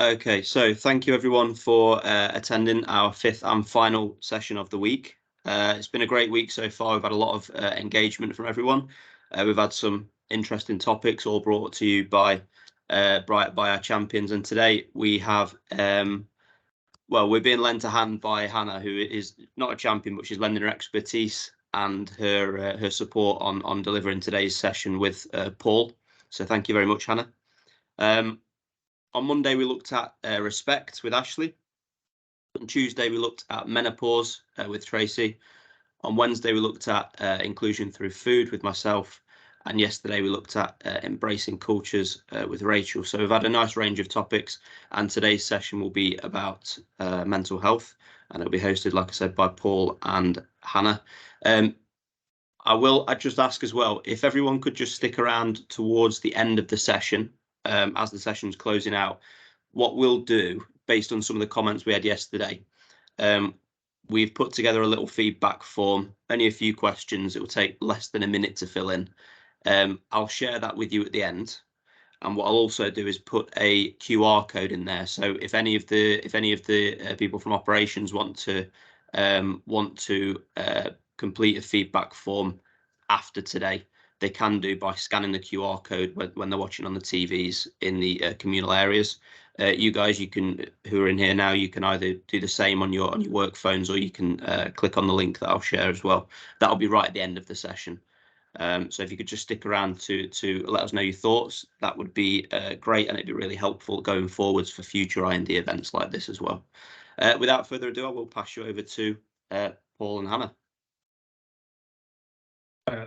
Okay, so thank you everyone for attending our fifth and final session of the week. It's been a great week so far. We've had a lot of engagement from everyone. We've had some interesting topics all brought to you by our champions. And today we have, we're being lent a hand by Hannah, who is not a champion, but she's lending her expertise and her support on delivering today's session with Paul. So thank you very much, Hannah. On Monday, we looked at respect with Ashley. On Tuesday, we looked at menopause with Tracy. On Wednesday, we looked at inclusion through food with myself. And yesterday, we looked at embracing cultures with Rachel. So we've had a nice range of topics. And today's session will be about mental health. And it'll be hosted, like I said, by Paul and Hannah. I'd just ask as well, if everyone could just stick around towards the end of the session, as the session's closing out. What we'll do, based on some of the comments we had yesterday, we've put together a little feedback form, only a few questions. It will take less than a minute to fill in. I'll share that with you at the end. And what I'll also do is put a QR code in there. So if any of the people from operations want to complete a feedback form after today, they can do by scanning the QR code when they're watching on the TVs in the communal areas. You guys, who are in here now, you can either do the same on your work phones, or you can click on the link that I'll share as well. That'll be right at the end of the session. So if you could just stick around to let us know your thoughts, that would be great, and it'd be really helpful going forwards for future IND events like this as well. Without further ado, I will pass you over to Paul and Hannah.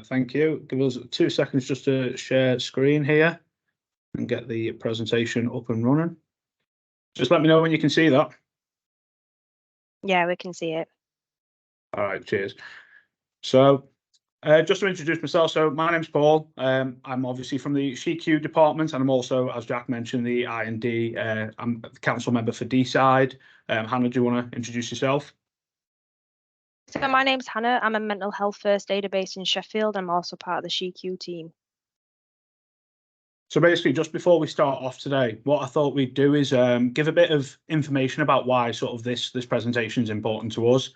Thank you. Give us 2 seconds just to share screen here and get the presentation up and running. Just let me know when you can see that. Yeah, we can see it. All right, cheers. So just to introduce myself, so my name's Paul. I'm obviously from the CQ department, and I'm also, as Jack mentioned, the I&D. I'm the council member for Deeside. Hannah, do you want to introduce yourself? So my name's Hannah. I'm a mental health first aider based in Sheffield. I'm also part of the CQ team. So basically, just before we start off today, what I thought we'd do is give a bit of information about why sort of this presentation is important to us.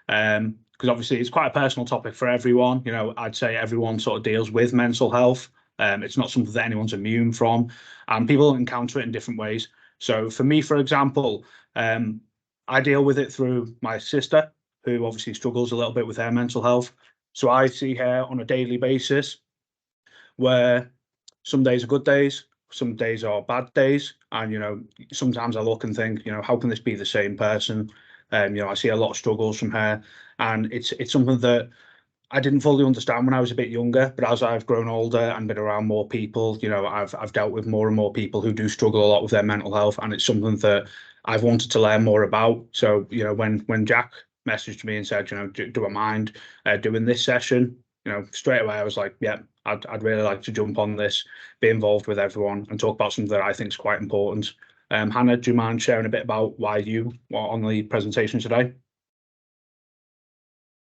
Because obviously it's quite a personal topic for everyone. You know, I'd say everyone sort of deals with mental health. It's not something that anyone's immune from, and people encounter it in different ways. So for me, for example, I deal with it through my sister, who obviously struggles a little bit with her mental health. So I see her on a daily basis, where some days are good days, some days are bad days. And, you know, sometimes I look and think, you know, how can this be the same person? You know, I see a lot of struggles from her, and it's something that I didn't fully understand when I was a bit younger, but as I've grown older and been around more people, you know, I've dealt with more and more people who do struggle a lot with their mental health, and it's something that I've wanted to learn more about. So, you know, when Jack messaged me and said, you know, do I mind doing this session? You know, straight away I was like, yeah, I'd really like to jump on this, be involved with everyone, and talk about something that I think is quite important. Hannah, do you mind sharing a bit about why you are on the presentation today?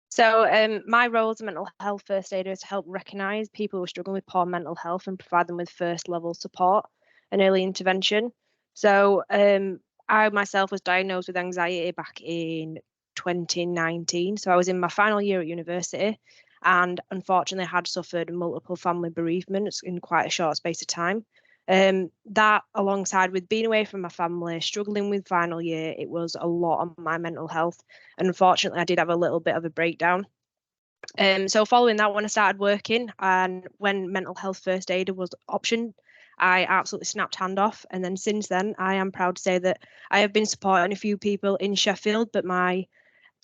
So my role as a mental health first aider is to help recognise people who are struggling with poor mental health and provide them with first level support and early intervention. So I myself was diagnosed with anxiety back in 2019. So I was in my final year at university, and unfortunately had suffered multiple family bereavements in quite a short space of time. That, alongside with being away from my family, struggling with final year, it was a lot on my mental health. And unfortunately, I did have a little bit of a breakdown. So following that, when I started working and when mental health first aider was optioned, I absolutely snapped hand off. And then since then, I am proud to say that I have been supporting a few people in Sheffield, but my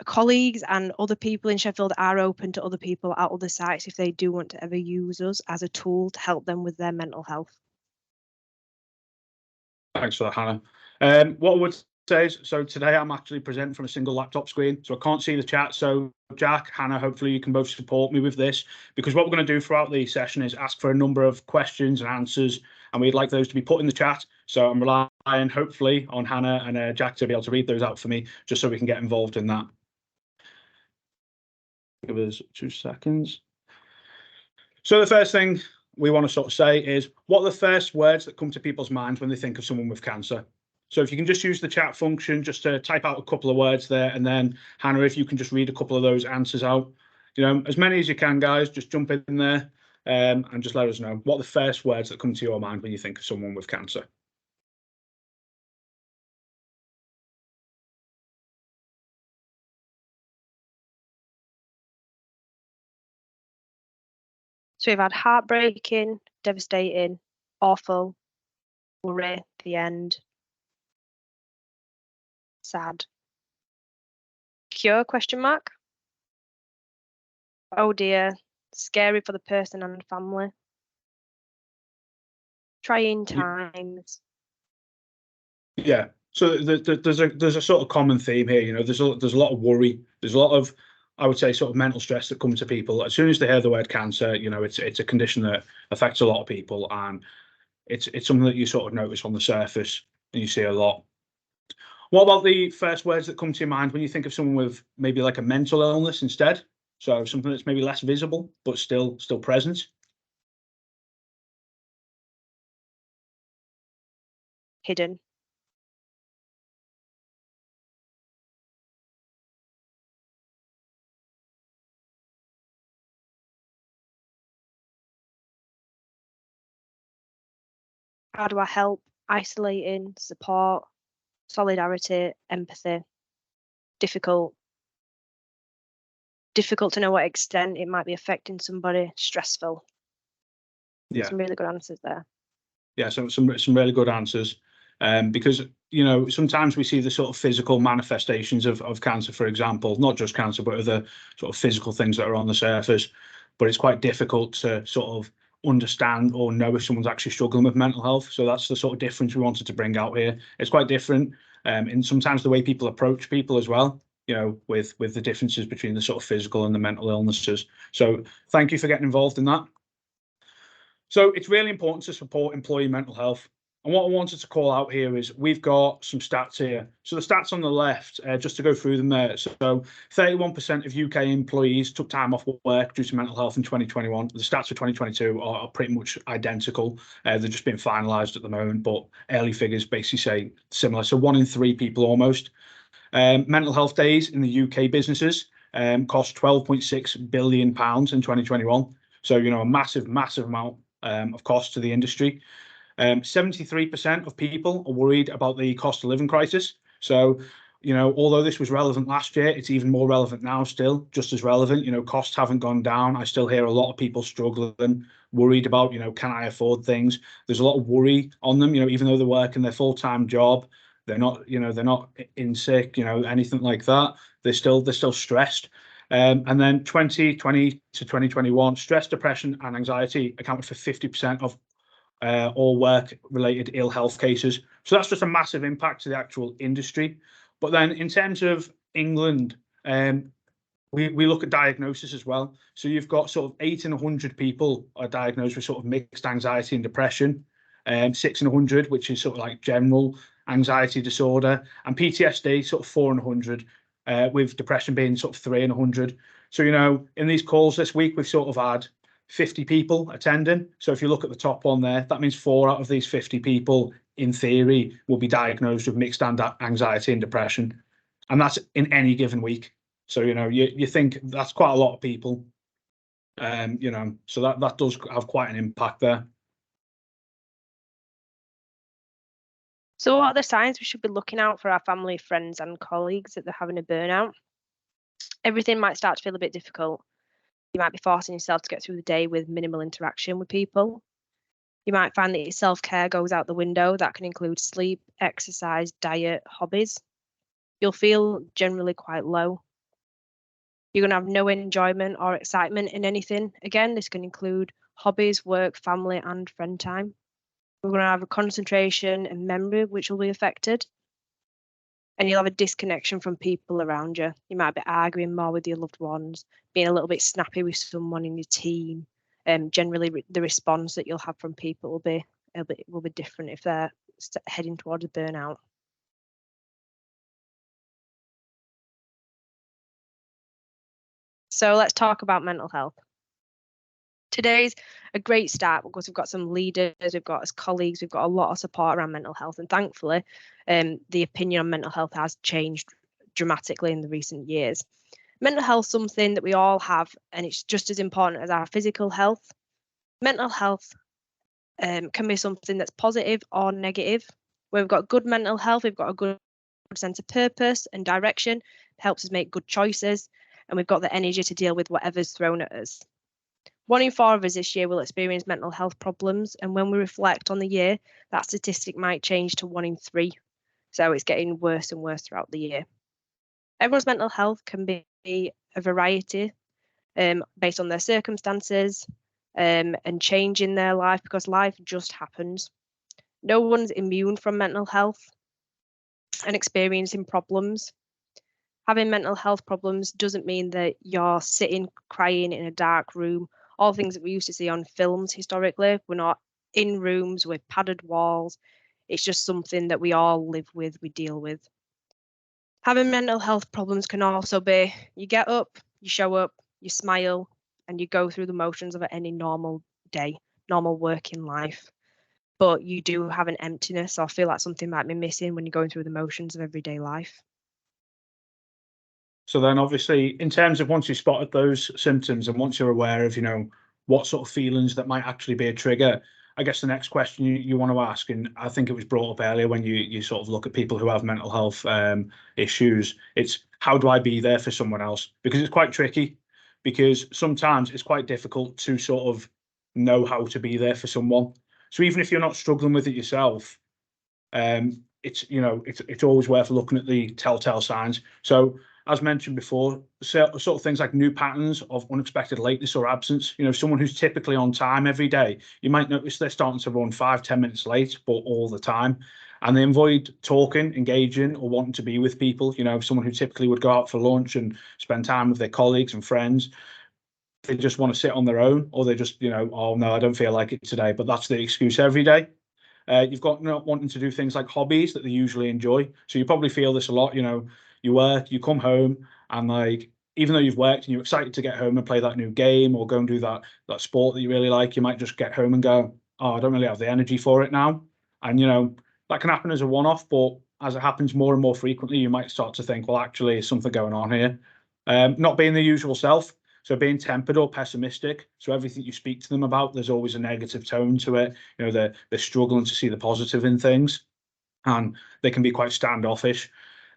colleagues and other people in Sheffield are open to other people at other sites if they do want to ever use us as a tool to help them with their mental health. Thanks for that, Hannah. What I would say is, so today I'm actually presenting from a single laptop screen, so I can't see the chat. So Jack, Hannah, hopefully you can both support me with this, because what we're going to do throughout the session is ask for a number of questions and answers, and we'd like those to be put in the chat. So I'm relying hopefully on Hannah and Jack to be able to read those out for me, just so we can get involved in that. Give us 2 seconds. So the first thing we want to sort of say is, what are the first words that come to people's minds when they think of someone with cancer? So if you can just use the chat function just to type out a couple of words there, and then Hannah, if you can just read a couple of those answers out, as many as you can, guys, just jump in there and just let us know what the first words that come to your mind when you think of someone with cancer. So we've had heartbreaking, devastating, awful, worry, the end, sad. Cure, question mark? Oh dear, scary for the person and family. Trying times. Yeah. So there's a sort of common theme here. There's a lot of worry. There's a lot of, I would say, sort of mental stress that comes to people as soon as they hear the word cancer. It's a condition that affects a lot of people, and it's something that you sort of notice on the surface and you see a lot. What about the first words that come to your mind when you think of someone with maybe like a mental illness instead? So something that's maybe less visible but still present. Hidden. How do I help? Isolating, support, solidarity, empathy. Difficult to know what extent it might be affecting somebody. Stressful. Yeah. Some really good answers there. Yeah, some really good answers. Because sometimes we see the sort of physical manifestations of cancer, for example, not just cancer, but other sort of physical things that are on the surface. But it's quite difficult to sort of understand or know if someone's actually struggling with mental health. So that's the sort of difference we wanted to bring out here. It's quite different, and sometimes the way people approach people as well. With the differences between the sort of physical and the mental illnesses. So thank you for getting involved in that. So it's really important to support employee mental health. And what I wanted to call out here is we've got some stats here. So the stats on the left, just to go through them there. So 31% of UK employees took time off work due to mental health in 2021. The stats for 2022 are pretty much identical. They're just being finalised at the moment, but early figures basically say similar. So 1 in 3 people almost. Mental health days in the UK businesses cost £12.6 billion in 2021. So, a massive amount of cost to the industry. 73% of people are worried about the cost of living crisis. So, although this was relevant last year, it's even more relevant now still, just as relevant. Costs haven't gone down. I still hear a lot of people struggling, worried about, can I afford things? There's a lot of worry on them, even though they're working their full-time job, they're not in sick, anything like that. They're still stressed. And then 2020 to 2021, stress, depression, and anxiety accounted for 50% of all work-related ill health cases. So that's just a massive impact to the actual industry. But then in terms of England, we look at diagnosis as well. So you've got sort of 8 in 100 people are diagnosed with sort of mixed anxiety and depression, 6 in 100, which is sort of like general anxiety disorder, and PTSD, sort of 4 in 100, with depression being sort of 3 in 100. So, in these calls this week, we've sort of had 50 people attending. So if you look at the top one there, that means 4 out of these 50 people, in theory, will be diagnosed with mixed anxiety and depression. And that's in any given week. So, you think that's quite a lot of people, so that does have quite an impact there. So what are the signs we should be looking out for our family, friends and colleagues that they're having a burnout? Everything might start to feel a bit difficult. You might be forcing yourself to get through the day with minimal interaction with people. You might find that your self-care goes out the window. That can include sleep, exercise, diet, hobbies. You'll feel generally quite low. You're going to have no enjoyment or excitement in anything. Again, this can include hobbies, work, family and friend time. We're going to have a concentration and memory which will be affected. And you'll have a disconnection from people around you. You might be arguing more with your loved ones, being a little bit snappy with someone in your team. Generally, the response that you'll have from people will be different if they're heading towards a burnout. So let's talk about mental health. Today's a great start because we've got some leaders, we've got as colleagues, we've got a lot of support around mental health, and thankfully the opinion on mental health has changed dramatically in the recent years. Mental health is something that we all have, and it's just as important as our physical health. Mental health can be something that's positive or negative. When we've got good mental health, we've got a good sense of purpose and direction. It helps us make good choices, and we've got the energy to deal with whatever's thrown at us. 1 in 4 of us this year will experience mental health problems, and when we reflect on the year, that statistic might change to 1 in 3. So it's getting worse and worse throughout the year. Everyone's mental health can be a variety based on their circumstances and change in their life, because life just happens. No one's immune from mental health and experiencing problems. Having mental health problems doesn't mean that you're sitting crying in a dark room. All things that we used to see on films historically. We're not in rooms with padded walls. It's just something that we all live with, we deal with. Having mental health problems can also be you get up, you show up, you smile, and you go through the motions of any normal day, normal working life. But you do have an emptiness or feel like something might be missing when you're going through the motions of everyday life. So then obviously in terms of once you spotted those symptoms and once you're aware of, what sort of feelings that might actually be a trigger, I guess the next question you want to ask, and I think it was brought up earlier when you sort of look at people who have mental health issues, it's how do I be there for someone else? Because it's quite tricky, because sometimes it's quite difficult to sort of know how to be there for someone. So even if you're not struggling with it yourself, it's always worth looking at the telltale signs. So as mentioned before, sort of things like new patterns of unexpected lateness or absence. Someone who's typically on time every day, you might notice they're starting to run 5-10 minutes late, but all the time. And they avoid talking, engaging, or wanting to be with people. Someone who typically would go out for lunch and spend time with their colleagues and friends, they just want to sit on their own, or they just, oh no, I don't feel like it today. But that's the excuse every day. You've got not wanting to do things like hobbies that they usually enjoy. So you probably feel this a lot. You work, you come home, and like even though you've worked and you're excited to get home and play that new game or go and do that sport that you really like, you might just get home and go, oh, I don't really have the energy for it now. And that can happen as a one-off, but as it happens more and more frequently, you might start to think, well, actually, there's something going on here. Not being the usual self. So being tempered or pessimistic. So everything you speak to them about, there's always a negative tone to it. They're struggling to see the positive in things, and they can be quite standoffish.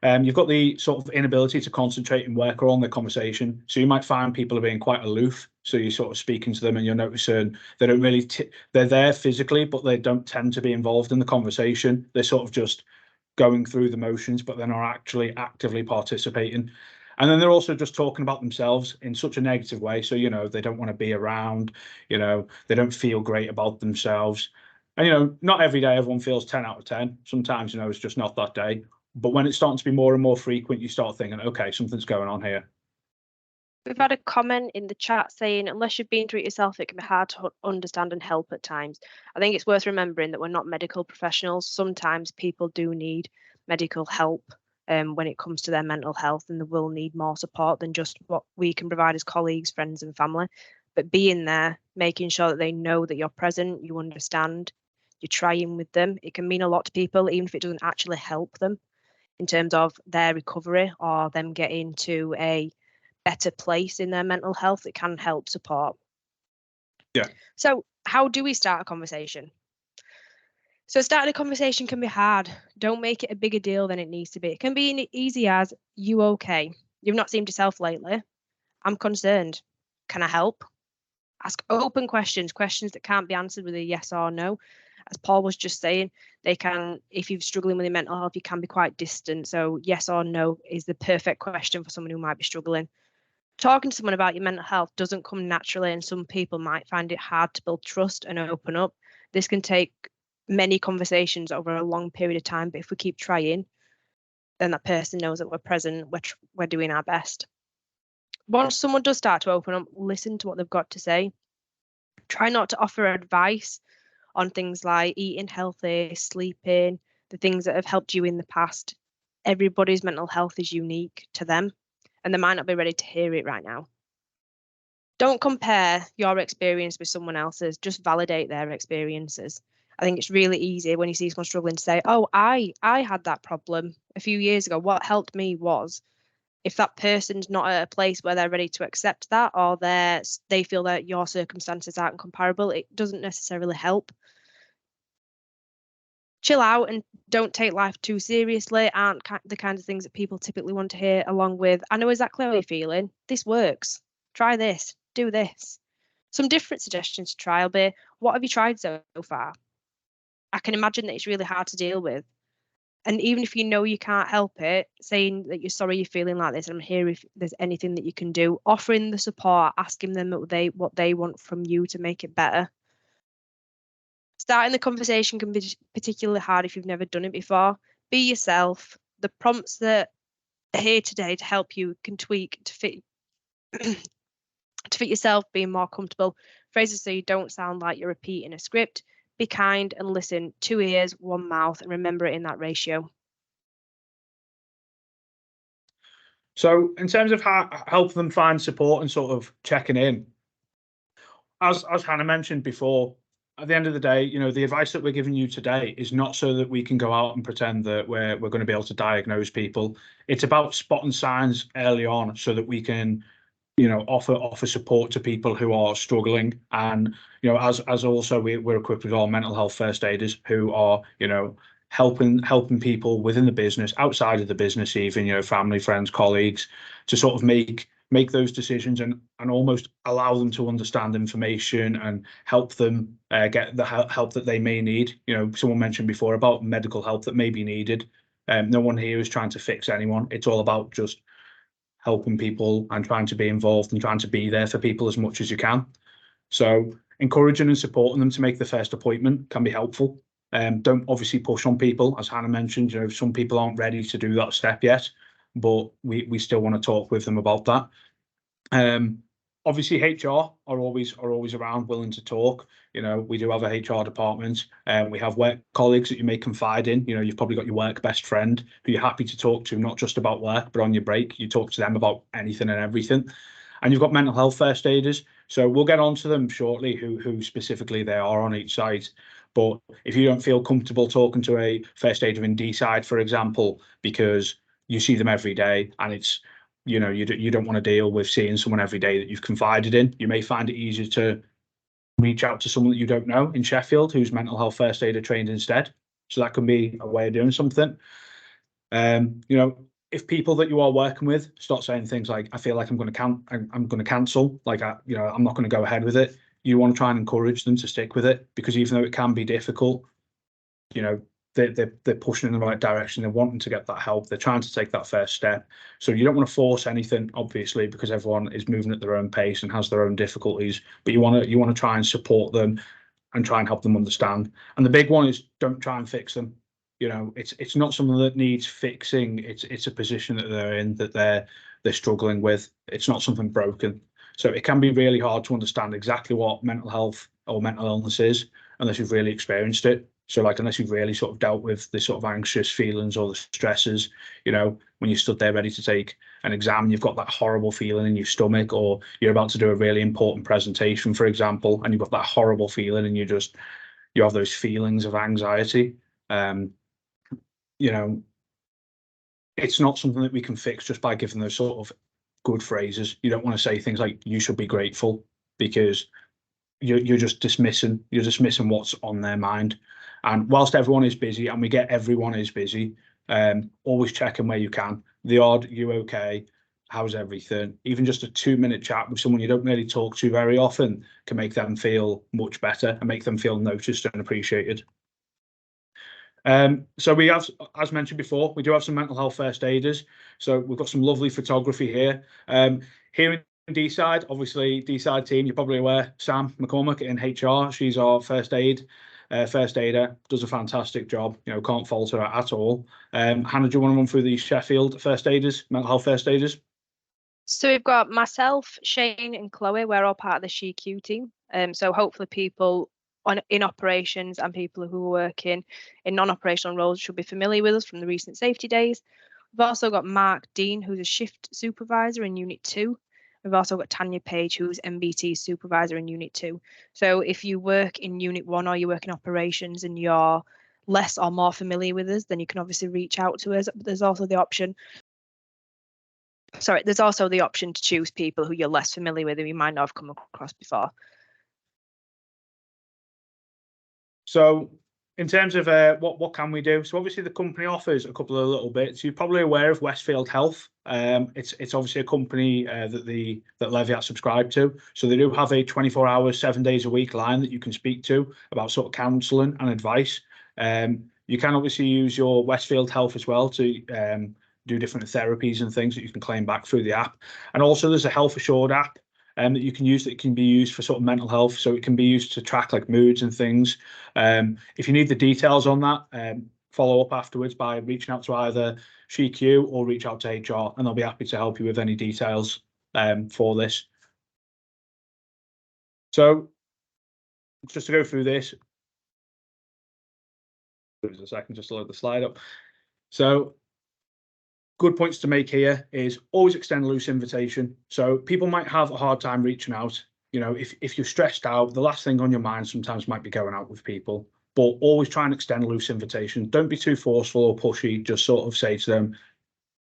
You've got the sort of inability to concentrate and work on the conversation. So you might find people are being quite aloof. So you're sort of speaking to them and you're noticing they don't really, they're there physically, but they don't tend to be involved in the conversation. They're sort of just going through the motions, but they're not actually actively participating. And then they're also just talking about themselves in such a negative way. So, they don't want to be around, they don't feel great about themselves. And, not every day everyone feels 10 out of 10. Sometimes, it's just not that day. But when it's starting to be more and more frequent, you start thinking, okay, something's going on here. We've had a comment in the chat saying, unless you've been through it yourself, it can be hard to understand and help at times. I think it's worth remembering that we're not medical professionals. Sometimes people do need medical help when it comes to their mental health, and they will need more support than just what we can provide as colleagues, friends and family. But being there, making sure that they know that you're present, you understand, you're trying with them, it can mean a lot to people, even if it doesn't actually help them in terms of their recovery or them getting to a better place in their mental health. It can help support. Yeah. So how do we start a conversation? So starting a conversation can be hard. Don't make it a bigger deal than it needs to be. It can be easy as, you okay? You've not seen yourself lately. I'm concerned. Can I help? Ask open questions that can't be answered with a yes or no. As Paul was just saying, they can, if you're struggling with your mental health, you can be quite distant. So yes or no is the perfect question for someone who might be struggling. Talking to someone about your mental health doesn't come naturally, and some people might find it hard to build trust and open up. This can take many conversations over a long period of time, but if we keep trying, then that person knows that we're present, we're doing our best. Once someone does start to open up, listen to what they've got to say. Try not to offer advice on things like eating healthy, sleeping, the things that have helped you in the past. Everybody's mental health is unique to them, and they might not be ready to hear it right now. Don't compare your experience with someone else's, just validate their experiences. I think it's really easy when you see someone struggling to say, oh, I had that problem a few years ago. What helped me was, if that person's not at a place where they're ready to accept that, or they feel that your circumstances aren't comparable, it doesn't necessarily help. Chill out and don't take life too seriously aren't the kinds of things that people typically want to hear, along with, I know exactly how you're feeling. This works. Try this. Do this. Some different suggestions to try will be, what have you tried so far? I can imagine that it's really hard to deal with. And even if you know you can't help it, saying that you're sorry you're feeling like this, and I'm here if there's anything that you can do, offering the support, asking them what they want from you to make it better. Starting the conversation can be particularly hard if you've never done it before. Be yourself. The prompts that are here today to help you can tweak to fit to fit yourself, being more comfortable. Phrases so you don't sound like you're repeating a script. Be kind and listen. 2 ears, 1 mouth, and remember it in that ratio. So in terms of how help them find support and sort of checking in, as Hannah mentioned before, at the end of the day, you know, the advice that we're giving you today is not so that we can go out and pretend that we're going to be able to diagnose people. It's about spotting signs early on so that we can, you know, offer support to people who are struggling. And, you know, as also we're equipped with all mental health first aiders who are, you know, helping people within the business, outside of the business, even, you know, family, friends, colleagues, to sort of make those decisions and almost allow them to understand information and help them get the help that they may need. You know, someone mentioned before about medical help that may be needed. No one here is trying to fix anyone. It's all about just helping people and trying to be involved and trying to be there for people as much as you can. So encouraging and supporting them to make the first appointment can be helpful. Don't obviously push on people, as Hannah mentioned. You know, some people aren't ready to do that step yet, but we still want to talk with them about that. Obviously, HR are always around, willing to talk. You know, we do have a HR department, and we have work colleagues that you may confide in. You know, you've probably got your work best friend who you're happy to talk to, not just about work, but on your break, you talk to them about anything and everything. And you've got mental health first aiders. So we'll get on to them shortly, who specifically they are on each site. But if you don't feel comfortable talking to a first aider in D-side, for example, because you see them every day and it's, you know, you don't want to deal with seeing someone every day that you've confided in, you may find it easier to reach out to someone that you don't know in Sheffield who's mental health first aider trained instead. So that can be a way of doing something. You know, if people that you are working with start saying things like, I feel like I'm going to cancel, like, you know, I'm not going to go ahead with it, you want to try and encourage them to stick with it, because even though it can be difficult, you know, they're pushing in the right direction. They're wanting to get that help. They're trying to take that first step. So you don't want to force anything, obviously, because everyone is moving at their own pace and has their own difficulties. But you want to try and support them and try and help them understand. And the big one is, don't try and fix them. You know, it's not something that needs fixing. It's a position that they're in, that they're struggling with. It's not something broken. So it can be really hard to understand exactly what mental health or mental illness is unless you've really experienced it. So, like, unless you've really sort of dealt with the sort of anxious feelings or the stresses, you know, when you stood there ready to take an exam, you've got that horrible feeling in your stomach, or you're about to do a really important presentation, for example, and you've got that horrible feeling and you have those feelings of anxiety. You know, it's not something that we can fix just by giving those sort of good phrases. You don't want to say things like, you should be grateful, because you're just dismissing what's on their mind. And whilst everyone is busy, and we get everyone is busy, always check in where you can. The odd, you okay? How's everything? Even just a 2-minute chat with someone you don't really talk to very often can make them feel much better and make them feel noticed and appreciated. So we have, as mentioned before, we do have some mental health first aiders. So we've got some lovely photography here. Here in D-side, obviously D-side team, you're probably aware, Sam McCormack in HR. She's our first aider, does a fantastic job. You know, can't fault her at all. Hannah, do you want to run through these Sheffield first aiders, mental health first aiders? So we've got myself, Shane, and Chloe. We're all part of the SheQ team. So hopefully people in operations and people who are working in non-operational roles should be familiar with us from the recent safety days. We've also got Mark Dean, who's a shift supervisor in Unit 2. We've also got Tanya Page, who's MBT supervisor in Unit 2. So if you work in Unit 1 or you work in operations and you're less or more familiar with us, then you can obviously reach out to us. But there's also the option to choose people who you're less familiar with and you might not have come across before. So in terms of what can we do? So obviously the company offers a couple of little bits. You're probably aware of Westfield Health. It's obviously a company that Leviat subscribe to. So they do have a 24-hour, 7 days a week line that you can speak to about sort of counselling and advice. You can obviously use your Westfield Health as well to do different therapies and things that you can claim back through the app. And also there's a Health Assured app that you can use that can be used for sort of mental health. So it can be used to track like moods and things. If you need the details on that, follow up afterwards by reaching out to either SheQ or reach out to HR, and they'll be happy to help you with any details for this. So just to go through this, there's a second just to load the slide up. So good points to make here is always extend a loose invitation. So people might have a hard time reaching out. You know, if you're stressed out, the last thing on your mind sometimes might be going out with people, but always try and extend a loose invitation. Don't be too forceful or pushy. Just sort of say to them,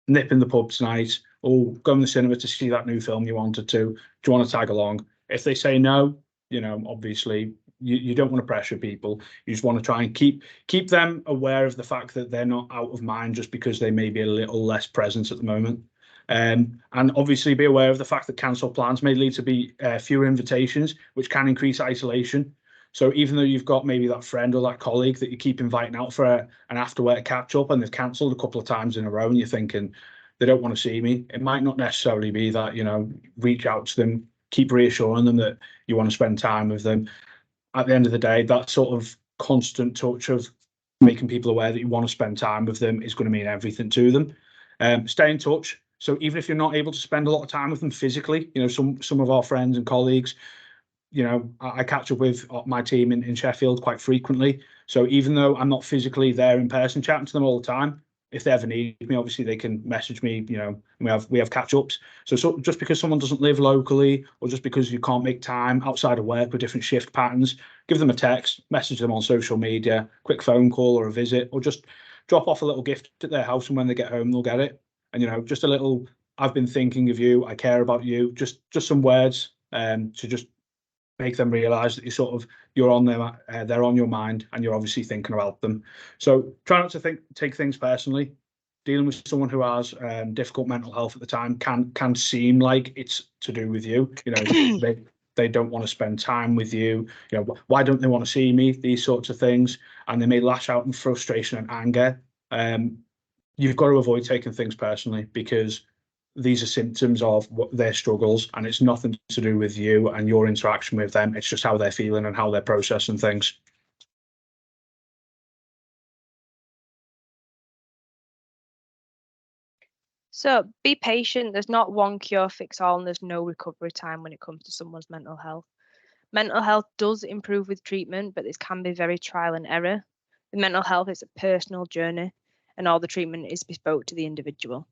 nip in the pub tonight, or go in the cinema to see that new film you wanted to. Do you want to tag along? If they say no, you know, obviously you don't want to pressure people. You just want to try and keep them aware of the fact that they're not out of mind just because they may be a little less present at the moment. And obviously be aware of the fact that cancelled plans may lead to fewer invitations, which can increase isolation. So even though you've got maybe that friend or that colleague that you keep inviting out for an after work catch up and they've cancelled a couple of times in a row and you're thinking they don't want to see me, it might not necessarily be that, you know, reach out to them, keep reassuring them that you want to spend time with them. At the end of the day, that sort of constant touch of making people aware that you want to spend time with them is going to mean everything to them. Stay in touch. So even if you're not able to spend a lot of time with them physically, you know, some of our friends and colleagues, you know, I catch up with my team in Sheffield quite frequently. So even though I'm not physically there in person chatting to them all the time, if they ever need me, obviously they can message me, you know, and we have catch ups. So just because someone doesn't live locally or just because you can't make time outside of work with different shift patterns, give them a text, message them on social media, quick phone call or a visit, or just drop off a little gift at their house, and when they get home, they'll get it. And, you know, just a little, I've been thinking of you, I care about you, just some words to just make them realize that you're on they're on your mind, and you're obviously thinking about them. So try not to take things personally. Dealing with someone who has difficult mental health at the time can seem like it's to do with you. You know, they don't want to spend time with you. You know, why don't they want to see me? These sorts of things, and they may lash out in frustration and anger. You've got to avoid taking things personally, because these are symptoms of their struggles, and it's nothing to do with you and your interaction with them. It's just how they're feeling and how they're processing things. So be patient. There's not one cure fix all, and there's no recovery time when it comes to someone's mental health. Mental health does improve with treatment, but this can be very trial and error. With mental health, it's a personal journey, and all the treatment is bespoke to the individual.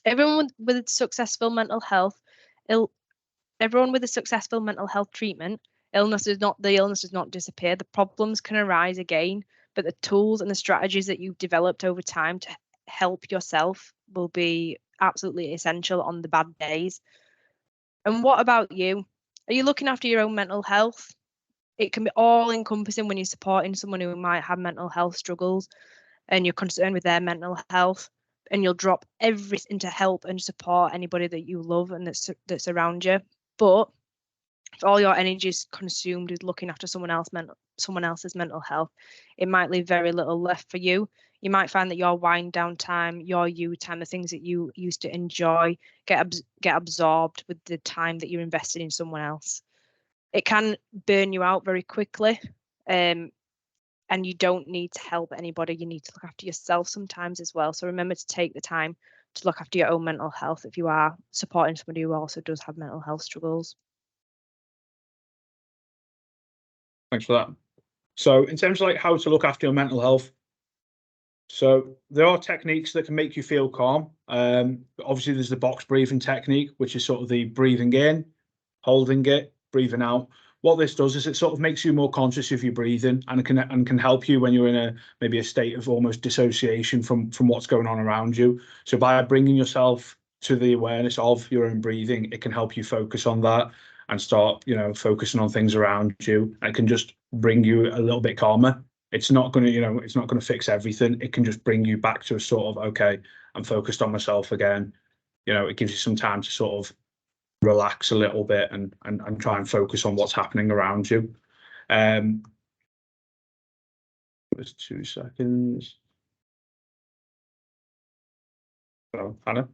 Everyone with successful mental health treatment, the illness does not disappear. The problems can arise again, but the tools and the strategies that you've developed over time to help yourself will be absolutely essential on the bad days. And what about you? Are you looking after your own mental health? It can be all encompassing when you're supporting someone who might have mental health struggles and you're concerned with their mental health, and you'll drop everything to help and support anybody that you love and that's around you. But if all your energy is consumed with looking after someone else's mental health, it might leave very little left for you. You might find that your wind down time, your you time, the things that you used to enjoy get absorbed with the time that you're invested in someone else. It can burn you out very quickly. And you don't need to help anybody. You need to look after yourself sometimes as well. So remember to take the time to look after your own mental health if you are supporting somebody who also does have mental health struggles. Thanks for that. So in terms of like how to look after your mental health, So there are techniques that can make you feel calm. Obviously, there's the box breathing technique, which is sort of the breathing in, holding it, breathing out. What this does is it sort of makes you more conscious of your breathing, and can help you when you're in maybe a state of almost dissociation from what's going on around you. So by bringing yourself to the awareness of your own breathing, it can help you focus on that and start, focusing on things around you. And it can just bring you a little bit calmer. It's not going to, it's not going to fix everything. It can just bring you back to a sort of, okay, I'm focused on myself again. It gives you some time to sort of relax a little bit and try and focus on what's happening around you. Just 2 seconds. So, Hannah?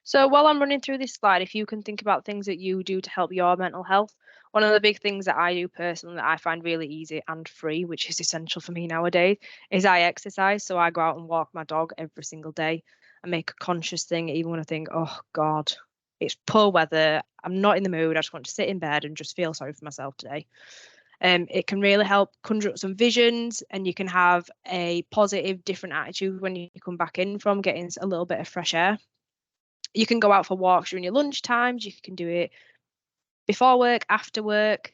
So while I'm running through this slide, if you can think about things that you do to help your mental health, one of the big things that I do personally that I find really easy and free, which is essential for me nowadays, is I exercise. So I go out and walk my dog every single day. I make a conscious thing, even when I think, oh God, it's poor weather, I'm not in the mood, I just want to sit in bed and just feel sorry for myself today. It can really help conjure up some visions, and you can have a positive, different attitude when you come back in from getting a little bit of fresh air. You can go out for walks during your lunch times. You can do it before work, after work.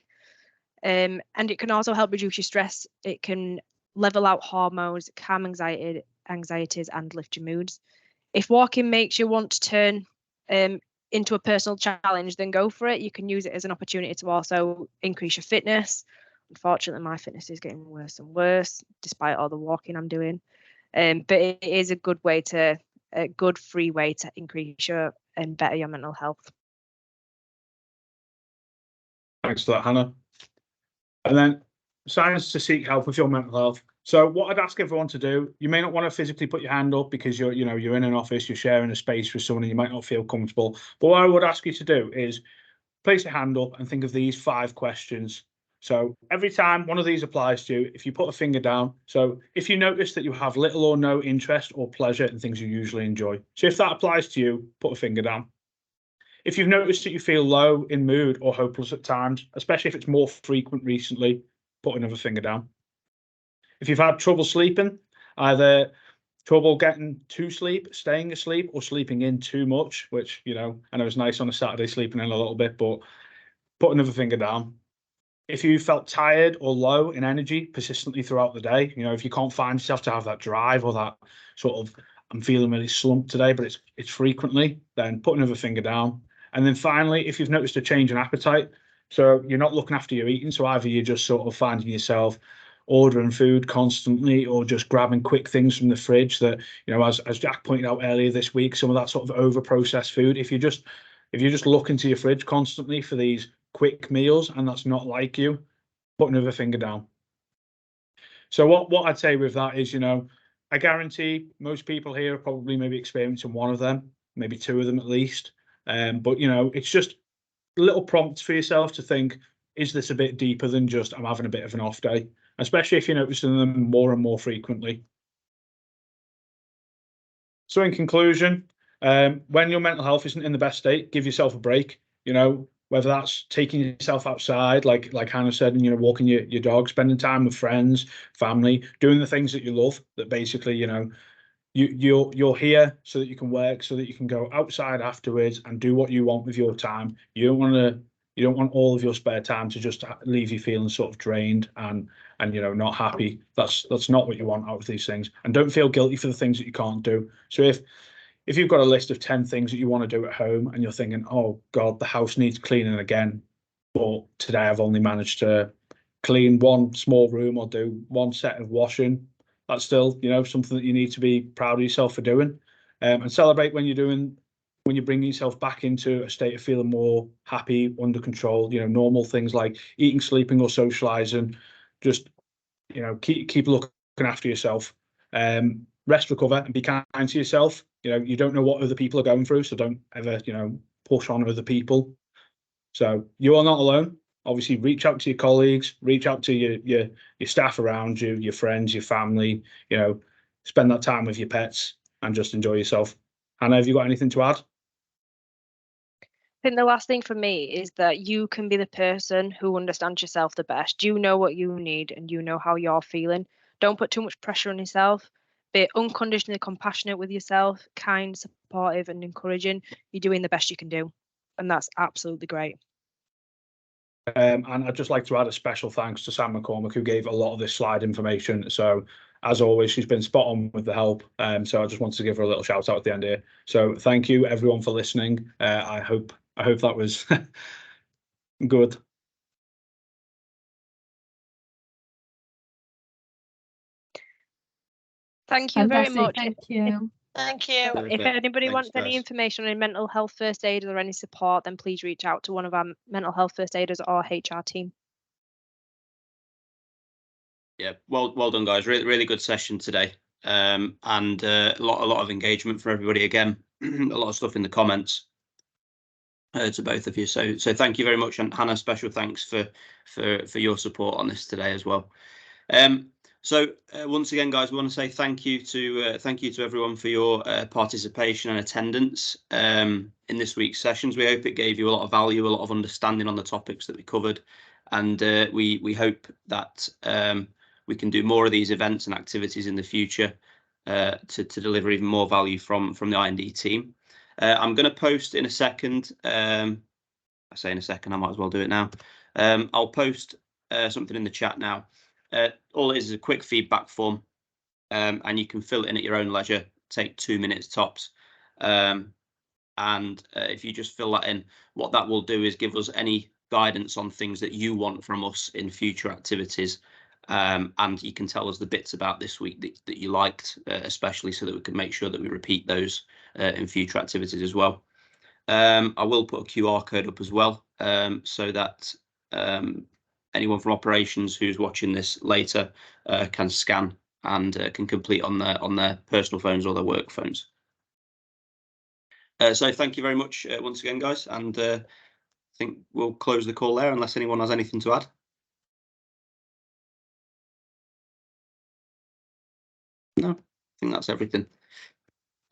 And it can also help reduce your stress. It can level out hormones, calm anxieties, and lift your moods. If walking makes you want to turn into a personal challenge, then go for it. You can use it as an opportunity to also increase your fitness. Unfortunately, my fitness is getting worse and worse, despite all the walking I'm doing. But it is a good free way to increase your and better your mental health. Thanks for that, Hannah. And then signs to seek help with your mental health. So what I'd ask everyone to do, you may not want to physically put your hand up because you're in an office, you're sharing a space with someone and you might not feel comfortable. But what I would ask you to do is place your hand up and think of these 5 questions. So every time one of these applies to you, if you put a finger down, so if you notice that you have little or no interest or pleasure in things you usually enjoy. So if that applies to you, put a finger down. If you've noticed that you feel low in mood or hopeless at times, especially if it's more frequent recently, put another finger down. If you've had trouble sleeping, either trouble getting to sleep, staying asleep, or sleeping in too much, which, I know it's nice on a Saturday sleeping in a little bit, but put another finger down. If you felt tired or low in energy persistently throughout the day, if you can't find yourself to have that drive or that sort of, I'm feeling really slumped today, but it's frequently, then put another finger down. And then finally, if you've noticed a change in appetite, so you're not looking after your eating, so either you're just sort of finding yourself ordering food constantly or just grabbing quick things from the fridge that, as Jack pointed out earlier this week, some of that sort of over processed food, if you just look into your fridge constantly for these quick meals and that's not like you, put another finger down. So what I'd say with that is, I guarantee most people here are probably maybe experiencing one of them, maybe 2 of them at least. But it's just little prompts for yourself to think, is this a bit deeper than just I'm having a bit of an off day, especially if you're noticing them more and more frequently. So in conclusion, when your mental health isn't in the best state, give yourself a break, whether that's taking yourself outside, like Hannah said, and, walking your dog, spending time with friends, family, doing the things that you love, that basically, you're here so that you can work, so that you can go outside afterwards and do what you want with your time. You don't want all of your spare time to just leave you feeling sort of drained and not happy. That's not what you want out of these things. And don't feel guilty for the things that you can't do. So if you've got a list of 10 things that you want to do at home and you're thinking, oh God, the house needs cleaning again, but today I've only managed to clean one small room or do one set of washing, that's still, something that you need to be proud of yourself for doing, and celebrate when you're bringing yourself back into a state of feeling more happy, under control. Normal things like eating, sleeping, or socializing. Just, keep looking after yourself. Rest, recover, and be kind to yourself. You don't know what other people are going through, so don't ever, push on other people. So you are not alone. Obviously, reach out to your colleagues, reach out to your staff around you, your friends, your family. Spend that time with your pets and just enjoy yourself. Hannah, have you got anything to add? I think the last thing for me is that you can be the person who understands yourself the best. You know what you need and you know how you're feeling. Don't put too much pressure on yourself. Be unconditionally compassionate with yourself, kind, supportive, and encouraging. You're doing the best you can do, and that's absolutely great. And I'd just like to add a special thanks to Sam McCormick, who gave a lot of this slide information. So as always, she's been spot on with the help. So I just wanted to give her a little shout out at the end here. So thank you everyone for listening. I hope that was good. Thank you very much. Thank you. Thank you. If anybody wants any guys. information on mental health first aid or any support, then please reach out to one of our mental health first aiders or HR team. Yeah, well done, guys. Really good session today, and a lot of engagement from everybody. Again, a lot of stuff in the comments to both of you. So thank you very much, and Hannah, special thanks for your support on this today as well. So once again, guys, we want to say thank you to everyone for your participation and attendance in this week's sessions. We hope it gave you a lot of value, a lot of understanding on the topics that we covered, and we hope that we can do more of these events and activities in the future to deliver even more value from the I&D team. I'm going to post in a second. I say in a second, I might as well do it now. I'll post something in the chat now. All it is a quick feedback form, and you can fill it in at your own leisure. Take 2 minutes tops. And if you just fill that in, what that will do is give us any guidance on things that you want from us in future activities. And you can tell us the bits about this week that you liked, especially so that we can make sure that we repeat those in future activities as well. I will put a QR code up as well, so that anyone from operations who's watching this later can scan and can complete on their personal phones or their work phones. So thank you very much once again, guys, and I think we'll close the call there unless anyone has anything to add. No, I think that's everything.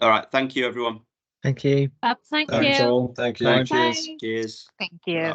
All right, thank you, everyone. Thank you. Thank Thanks you. all. Thank you. Bye. Cheers. Cheers. Thank you.